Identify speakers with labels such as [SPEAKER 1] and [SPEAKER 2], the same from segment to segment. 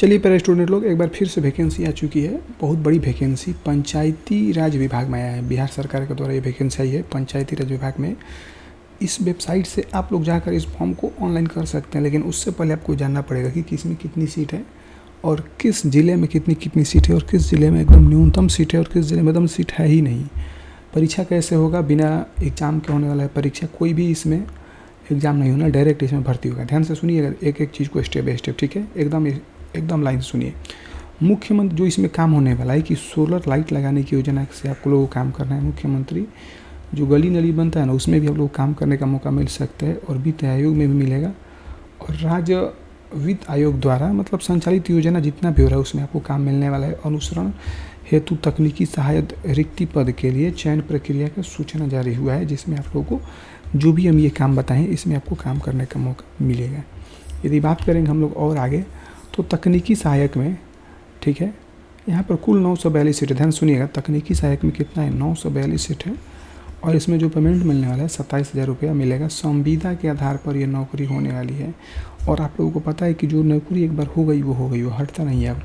[SPEAKER 1] चलिए प्यारे स्टूडेंट लोग, एक बार फिर से वैकेंसी आ चुकी है। बहुत बड़ी वैकेंसी पंचायती राज विभाग में आया है। बिहार सरकार के द्वारा ये वैकेंसी आई है पंचायती राज विभाग में। इस वेबसाइट से आप लोग जाकर इस फॉर्म को ऑनलाइन कर सकते हैं, लेकिन उससे पहले आपको जानना पड़ेगा कि किसमें कितनी सीट है और किस ज़िले में कितनी सीट है और किस ज़िले में एकदम न्यूनतम सीट है और किस ज़िले में एकदम सीट है ही नहीं। परीक्षा कैसे होगा, बिना एग्ज़ाम के होने वाला है परीक्षा। कोई भी इसमें एग्ज़ाम नहीं होना, डायरेक्ट इसमें भर्ती होगा। ध्यान से सुनिएगा एक एक चीज़ को स्टेप बाय स्टेप, ठीक है। एकदम लाइन से सुनिए। मुख्यमंत्री जो इसमें काम होने वाला है कि सोलर लाइट लगाने की योजना से आप लोगों को काम करना है। मुख्यमंत्री जो गली नली बनता है ना, उसमें भी आप लोग काम करने का मौका मिल सकता है और वित्त आयोग में भी मिलेगा। और राज्य वित्त आयोग द्वारा मतलब संचालित योजना जितना भी हो रहा है उसमें आपको काम मिलने वाला है। अनुसरण हेतु तकनीकी सहायक रिक्ति पद के लिए चयन प्रक्रिया का सूचना जारी हुआ है, जिसमें आप लोगों को जो भी हम ये काम बताएं इसमें आपको काम करने का मौका मिलेगा। यदि बात करेंगे हम लोग और आगे, तो तकनीकी सहायक में, ठीक है, यहाँ पर कुल 942 सीट है। ध्यान सुनिएगा, तकनीकी सहायक में कितना है, 942 सीट है। और इसमें जो पेमेंट मिलने वाला है 27,000 रुपया मिलेगा। संविदा के आधार पर यह नौकरी होने वाली है। और आप लोगों को पता है कि जो नौकरी एक बार हो गई वो हो गई, वो हटता नहीं है अब,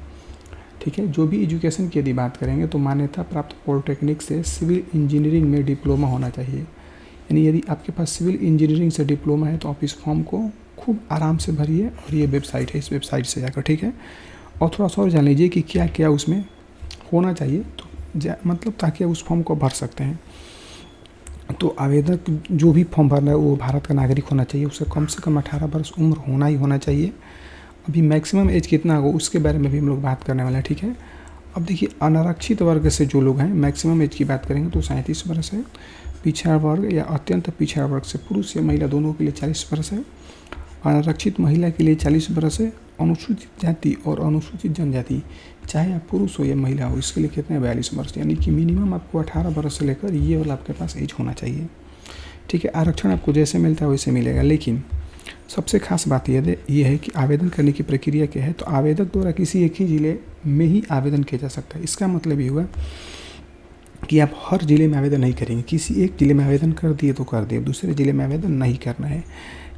[SPEAKER 1] ठीक है। जो भी एजुकेशन की यदि बात करेंगे तो मान्यता प्राप्त पॉलिटेक्निक से सिविल इंजीनियरिंग में डिप्लोमा होना चाहिए। यानी यदि आपके पास सिविल इंजीनियरिंग से डिप्लोमा है तो आप इस फॉर्म को खूब आराम से भरिए। और ये वेबसाइट है, इस वेबसाइट से जाकर, ठीक है। और थोड़ा सा और जान लीजिए कि क्या क्या उसमें होना चाहिए, तो मतलब ताकि आप उस फॉर्म को भर सकते हैं। तो आवेदक जो भी फॉर्म भरना है वो भारत का नागरिक होना चाहिए। उससे कम 18 वर्ष उम्र होना ही होना चाहिए। अभी मैक्सिमम एज कितना होगा उसके बारे में भी हम लोग बात करने वाले हैं, ठीक है। अब देखिए, अनारक्षित वर्ग से जो लोग हैं, मैक्सिमम एज की बात करेंगे तो 37 वर्ष है। पिछड़ा वर्ग या अत्यंत पिछड़ा वर्ग से पुरुष या महिला दोनों के लिए 40 वर्ष है। अनारक्षित महिला के लिए 40 वर्ष है। अनुसूचित जाति और अनुसूचित जनजाति, चाहे आप पुरुष हो या महिला हो, इसके लिए कितने 42 वर्ष। यानी कि मिनिमम आपको 18 वर्ष से लेकर ये वाला आपके पास एज होना चाहिए, ठीक है। आरक्षण आपको जैसे मिलता है वैसे मिलेगा। लेकिन सबसे खास बात ये है कि आवेदन करने की प्रक्रिया क्या है। तो आवेदक द्वारा किसी एक ही ज़िले में ही आवेदन किया जा सकता है। इसका मतलब ये हुआ कि आप हर ज़िले में आवेदन नहीं करेंगे। किसी एक ज़िले में आवेदन कर दिए तो कर दिए, दूसरे ज़िले में आवेदन नहीं करना है।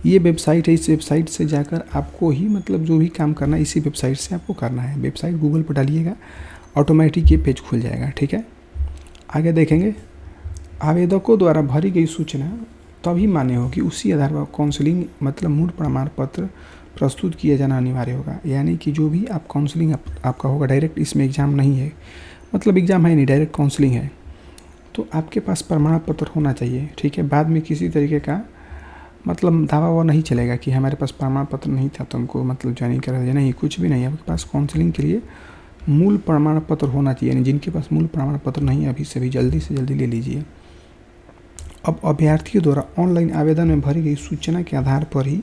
[SPEAKER 1] ये वेबसाइट है, इस वेबसाइट से जाकर आपको ही मतलब जो भी काम करना है इसी वेबसाइट से आपको करना है। वेबसाइट गूगल पर डालिएगा, ऑटोमेटिक ये पेज खुल जाएगा, ठीक है। आगे देखेंगे, आवेदकों द्वारा भरी गई सूचना तभी मान्य होगी उसी आधार पर काउंसलिंग मतलब मूल प्रमाण पत्र प्रस्तुत किया जाना अनिवार्य होगा। यानी कि जो भी आप काउंसलिंग आपका होगा, डायरेक्ट इसमें एग्ज़ाम नहीं है, मतलब एग्ज़ाम है नहीं, डायरेक्ट काउंसलिंग है, तो आपके पास प्रमाण पत्र होना चाहिए, ठीक है। बाद में किसी तरीके का मतलब दावा वो नहीं चलेगा कि हमारे पास प्रमाण पत्र नहीं था तो हमको मतलब ज्वाइनिंग करा दिया, नहीं, कुछ भी नहीं। आपके पास काउंसलिंग के लिए मूल प्रमाण पत्र होना चाहिए। यानी जिनके पास मूल प्रमाण पत्र नहीं है, अभी से भी जल्दी से जल्दी ले लीजिए। अब अभ्यर्थियों द्वारा ऑनलाइन आवेदन में भरी गई सूचना के आधार पर ही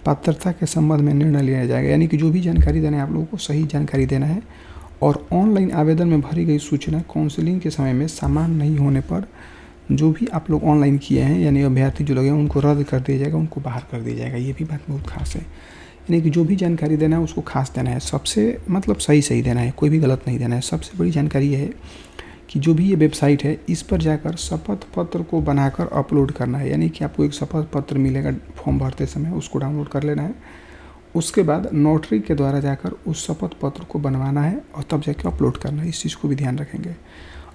[SPEAKER 1] पात्रता के संबंध में निर्णय लिया जाएगा। यानी कि जो भी जानकारी देना है आप लोगों को सही जानकारी देना है। और ऑनलाइन आवेदन में भरी गई सूचना काउंसलिंग के समय में समान नहीं होने पर जो भी आप लोग ऑनलाइन किए हैं यानी अभ्यर्थी जो लोग हैं उनको रद्द कर दिया जाएगा, उनको बाहर कर दिया जाएगा। ये भी बात बहुत खास है। यानी कि जो भी जानकारी देना है उसको खास देना है, सबसे मतलब सही देना है, कोई भी गलत नहीं देना है। सबसे बड़ी जानकारी ये है कि जो भी ये वेबसाइट है इस पर जाकर शपथ पत्र को बनाकर अपलोड करना है। यानी कि आपको एक शपथ पत्र मिलेगा फॉर्म भरते समय, उसको डाउनलोड कर लेना है। उसके बाद नोटरी के द्वारा जाकर उस शपथ पत्र को बनवाना है और तब जाकर अपलोड करना है। इस चीज़ को भी ध्यान रखेंगे।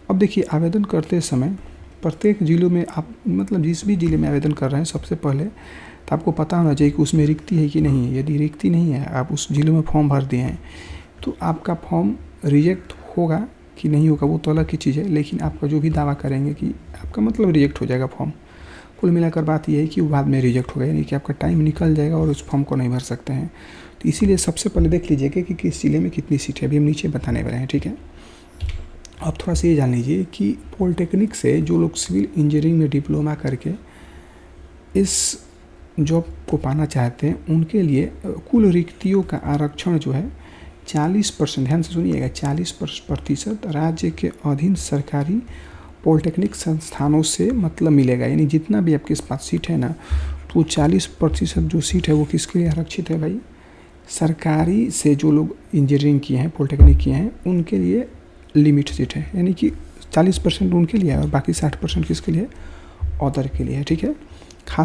[SPEAKER 1] अब देखिए, आवेदन करते समय प्रत्येक ज़िलों में आप मतलब जिस भी ज़िले में आवेदन कर रहे हैं सबसे पहले तो आपको पता होना चाहिए कि उसमें रिक्ति है कि नहीं है। यदि रिक्ति नहीं है, आप उस ज़िले में फॉर्म भर दिए हैं, तो आपका फॉर्म रिजेक्ट होगा कि नहीं होगा वो तो अलग की चीज़ है। लेकिन आपका जो भी दावा करेंगे कि आपका मतलब रिजेक्ट हो जाएगा फॉर्म। कुल मिलाकर बात यह है कि वो बाद में रिजेक्ट होगा, यानी कि आपका टाइम निकल जाएगा और उस फॉर्म को नहीं भर सकते हैं। तो इसीलिए सबसे पहले देख लीजिएगा कि किस ज़िले में कितनी सीट है। अभी हम नीचे बताने वाले हैं, ठीक है। अब थोड़ा सा ये जान लीजिए कि पॉलिटेक्निक से जो लोग सिविल इंजीनियरिंग में डिप्लोमा करके इस जॉब को पाना चाहते हैं उनके लिए कुल रिक्तियों का आरक्षण जो है 40%, ध्यान से सुनिएगा, 40% राज्य के अधीन सरकारी पॉलिटेक्निक संस्थानों से मतलब मिलेगा। यानी जितना भी आपके पास सीट है ना, तो 40% जो सीट है वो किसके लिए आरक्षित है भाई, सरकारी से जो लोग इंजीनियरिंग किए हैं, पॉलिटेक्निक किए हैं, उनके लिए लिमिट सीट है। यानी कि 40% उनके लिए है और बाकी 60% किसके लिए, अदर के लिए है, ठीक है।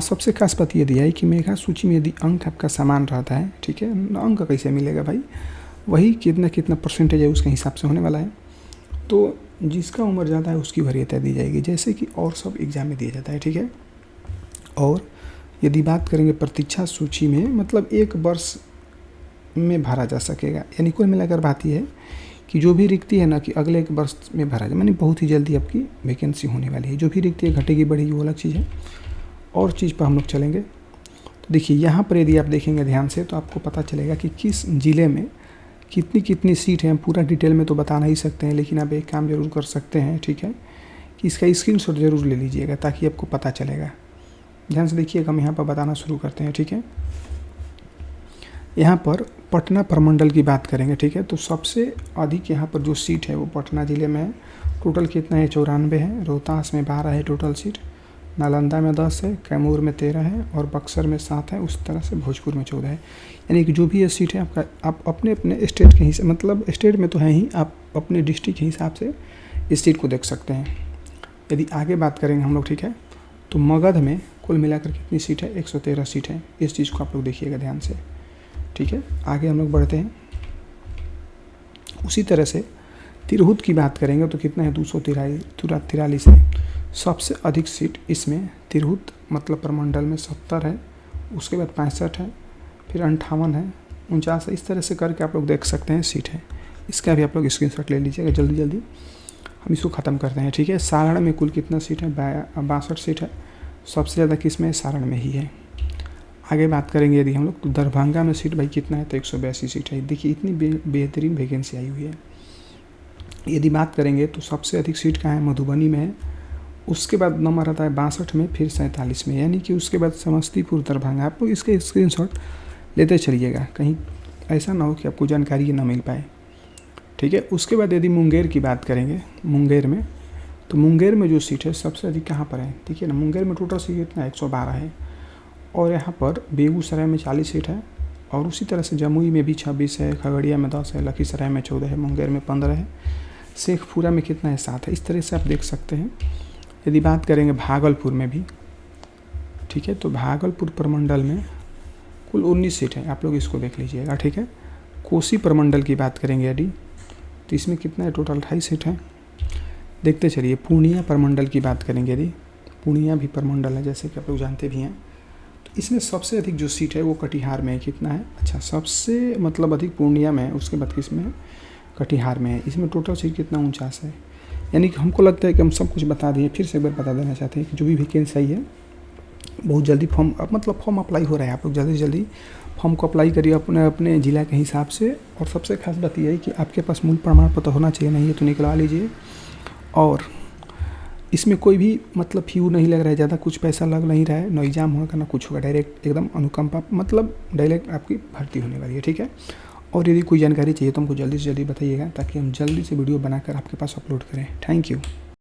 [SPEAKER 1] सबसे खास बात ये दिया है कि मेगा सूची में यदि अंक आपका समान रहता है, ठीक है, अंक कैसे मिलेगा भाई, वही कितना कितना परसेंटेज है उसके हिसाब से होने वाला है। तो जिसका उम्र ज़्यादा है उसकी वरीयता दी जाएगी, जैसे कि और सब एग्ज़ाम में दिया जाता है, ठीक है। और यदि बात करेंगे प्रतीक्षा सूची में, मतलब 1 वर्ष में भरा जा सकेगा, यानी कुल मिलाकर बात यह है कि जो भी रिक्ति है ना कि अगले 1 वर्ष में भरा जाए, यानी बहुत ही जल्दी आपकी वैकेंसी होने वाली है। जो भी रिक्ति है घटेगी बढ़ेगी वो अलग चीज़ है। और चीज़ पर हम लोग चलेंगे तो देखिए यहाँ पर यदि आप देखेंगे ध्यान से तो आपको पता चलेगा कि किस ज़िले में कितनी कितनी सीट है। हम पूरा डिटेल में तो बता नहीं सकते हैं, लेकिन आप एक काम ज़रूर कर सकते हैं, ठीक है, कि इसका स्क्रीनशॉट ज़रूर ले लीजिएगा ताकि आपको पता चलेगा। ध्यान से देखिएगा, हम यहाँ पर बताना शुरू करते हैं, ठीक है। यहाँ पर पटना प्रमंडल की बात करेंगे, ठीक है। तो सबसे अधिक यहाँ पर जो सीट है वो पटना ज़िले में है। टोटल कितना है? 94 है। रोहतास में 12 है टोटल सीट, नालंदा में 10 है, कैमूर में 13 है और बक्सर में 7 है। उस तरह से भोजपुर में 14 है। यानी कि जो भी ये सीट है आपका, आप अपने अपने स्टेट के हिसाब, मतलब स्टेट में तो है ही, आप अपने डिस्ट्रिक्ट के हिसाब से इस सीट को देख सकते हैं। यदि आगे बात करेंगे हम लोग, ठीक है, तो मगध में कुल मिलाकर कितनी सीट है? 113 सीट है। इस चीज़ को आप लोग देखिएगा ध्यान से, ठीक है। आगे हम लोग बढ़ते हैं। उसी तरह से तिरहुत की बात करेंगे तो कितना है? 243 है। सबसे अधिक सीट इसमें तिरहुत मतलब प्रमंडल में 70 है, उसके बाद 65 है, फिर 58 है, 49 है। इस तरह से करके आप लोग देख सकते हैं सीट है। इसका भी आप लोग स्क्रीनशॉट ले लीजिएगा। जल्दी जल्दी हम इसको ख़त्म करते हैं, ठीक है। सारण में कुल कितना सीट है? 62 सीट है। सबसे ज़्यादा किस में? सारण में ही है। आगे बात करेंगे यदि हम लोग तो दरभंगा में सीट भाई कितना है? तो 182 सीट है। देखिए इतनी बेहतरीन वैकेंसी आई हुई है। यदि बात करेंगे तो सबसे अधिक सीट कहाँ है? मधुबनी में है। उसके बाद नंबर आता है 62 में, फिर 47 में, यानी कि उसके बाद समस्तीपुर, दरभंगा। आप लोग इसके स्क्रीनशॉट लेते चलिएगा, कहीं ऐसा ना हो कि आपको जानकारी ना मिल पाए, ठीक है। उसके बाद यदि मुंगेर की बात करेंगे, मुंगेर में तो मुंगेर में जो सीट है सबसे अधिक कहाँ पर है? देखिए ना, मुंगेर में टोटल सीट कितना है? 112 है। और यहाँ पर बेगूसराय में 40 सीट है, और उसी तरह से जमुई में भी 26 है, खगड़िया में 10 है, लखीसराय में 14 है, मुंगेर में 15 है, शेखपुरा में कितना है? 7 है। इस तरह से आप देख सकते हैं। यदि बात करेंगे भागलपुर में भी, ठीक है, तो भागलपुर प्रमंडल में कुल 19 सीट है। आप लोग इसको देख लीजिएगा, ठीक है। कोसी प्रमंडल की बात करेंगे यदि तो इसमें कितना है? टोटल 28 सीट है। देखते चलिए। पूर्णिया प्रमंडल की बात करेंगे यदि, पूर्णिया भी प्रमंडल है जैसे कि आप लोग जानते भी हैं। तो इसमें सबसे अधिक जो सीट है वो कटिहार में है। कितना है? अच्छा, सबसे मतलब अधिक पूर्णिया में है, उसके बाद किस में है? कटिहार में है। इसमें टोटल सीट कितना? 49 है। यानी कि हमको लगता है कि हम सब कुछ बता दिए। फिर से एक बार बता देना चाहते हैं कि जो भी वैकेंसी आई है बहुत जल्दी फॉर्म अप्लाई हो रहा है। आप लोग जल्दी से जल्दी फॉर्म को अप्लाई करिए अपने अपने ज़िला के हिसाब से। और सबसे खास बात यह है कि आपके पास मूल प्रमाण पत्र होना चाहिए, नहीं है तो निकलवा लीजिए। और इसमें कोई भी मतलब फ्यू नहीं लग रहा है, ज़्यादा कुछ पैसा लग नहीं रहा है, ना एग्जाम होगा ना कुछ होगा, डायरेक्ट एकदम अनुकंपा, मतलब डायरेक्ट आपकी भर्ती होने वाली है, ठीक है। और यदि कोई जानकारी चाहिए तो हमको जल्दी से जल्दी बताइएगा ताकि हम जल्दी से वीडियो बनाकर आपके पास अपलोड करें। Thank you.